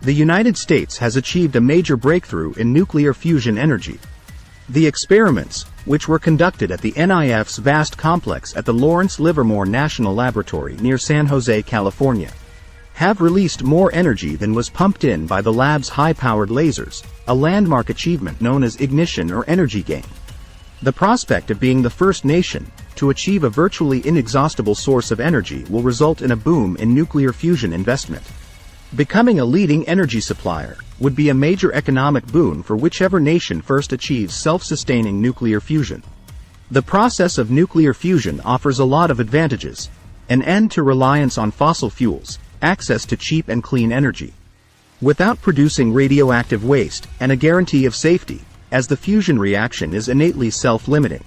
the United States has achieved a major breakthrough in nuclear fusion energy. The experiments, which were conducted at the NIF's vast complex at the Lawrence Livermore National Laboratory near San Jose, California, have released more energy than was pumped in by the lab's high-powered lasers, a landmark achievement known as ignition or energy gain. The prospect of being the first nation to achieve a virtually inexhaustible source of energy will result in a boom in nuclear fusion investment. Becoming a leading energy supplier would be a major economic boon for whichever nation first achieves self-sustaining nuclear fusion. The process of nuclear fusion offers a lot of advantages: an end to reliance on fossil fuels, access to cheap and clean energy, without producing radioactive waste, and a guarantee of safety, as the fusion reaction is innately self-limiting.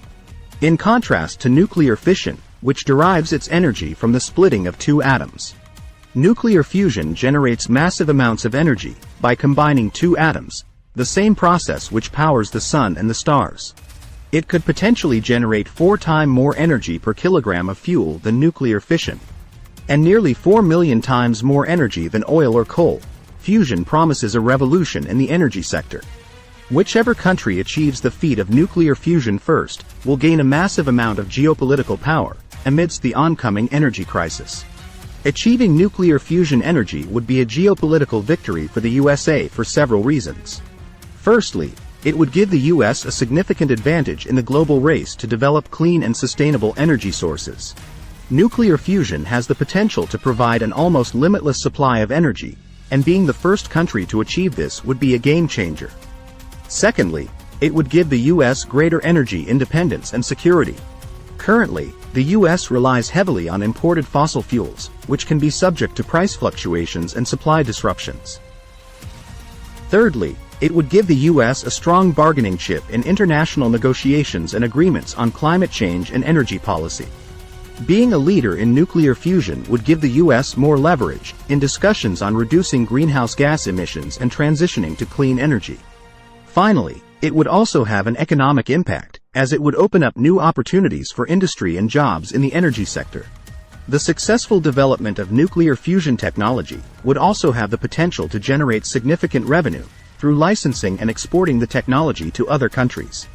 In contrast to nuclear fission, which derives its energy from the splitting of two atoms. Nuclear fusion generates massive amounts of energy by combining two atoms, the same process which powers the sun and the stars. It could potentially generate 4 times more energy per kilogram of fuel than nuclear fission, and nearly 4 million times more energy than oil or coal. Fusion promises a revolution in the energy sector. Whichever country achieves the feat of nuclear fusion first will gain a massive amount of geopolitical power amidst the oncoming energy crisis. Achieving nuclear fusion energy would be a geopolitical victory for the USA for several reasons. Firstly, it would give the US a significant advantage in the global race to develop clean and sustainable energy sources. Nuclear fusion has the potential to provide an almost limitless supply of energy, and being the first country to achieve this would be a game changer. Secondly, it would give the US greater energy independence and security. Currently, the US relies heavily on imported fossil fuels, which can be subject to price fluctuations and supply disruptions. Thirdly, it would give the US a strong bargaining chip in international negotiations and agreements on climate change and energy policy. Being a leader in nuclear fusion would give the US more leverage in discussions on reducing greenhouse gas emissions and transitioning to clean energy. Finally, it would also have an economic impact, as it would open up new opportunities for industry and jobs in the energy sector. The successful development of nuclear fusion technology would also have the potential to generate significant revenue through licensing and exporting the technology to other countries.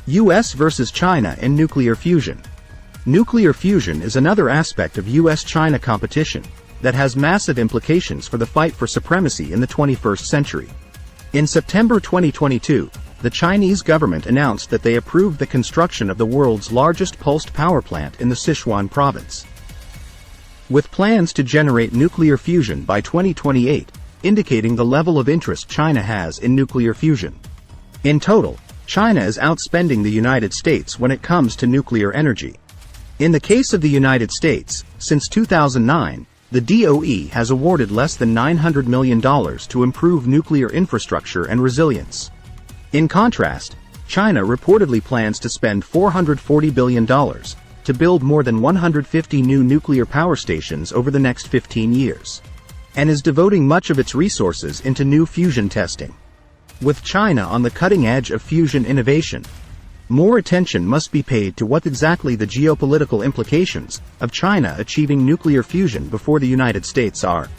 US versus China in nuclear fusion. Nuclear fusion is another aspect of US-China competition that has massive implications for the fight for supremacy in the 21st century. In September 2022, the Chinese government announced that they approved the construction of the world's largest pulsed power plant in the Sichuan province, with plans to generate nuclear fusion by 2028, indicating the level of interest China has in nuclear fusion. In total, China is outspending the United States when it comes to nuclear energy. In the case of the United States, since 2009, the DOE has awarded less than $900 million to improve nuclear infrastructure and resilience. In contrast, China reportedly plans to spend $440 billion to build more than 150 new nuclear power stations over the next 15 years, and is devoting much of its resources into new fusion testing. With China on the cutting edge of fusion innovation, more attention must be paid to what exactly the geopolitical implications of China achieving nuclear fusion before the United States are,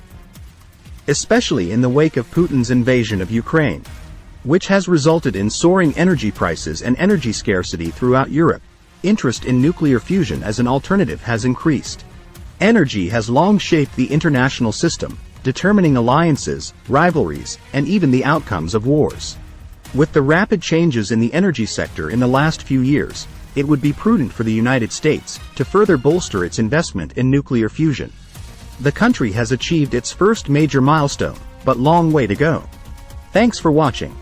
especially in the wake of Putin's invasion of Ukraine, which has resulted in soaring energy prices and energy scarcity throughout Europe. Interest in nuclear fusion as an alternative has increased. Energy has long shaped the international system, determining alliances, rivalries, and even the outcomes of wars. With the rapid changes in the energy sector in the last few years, it would be prudent for the United States to further bolster its investment in nuclear fusion. The country has achieved its first major milestone, but long way to go. Thanks for watching.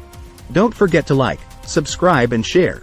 Don't forget to like, subscribe and share.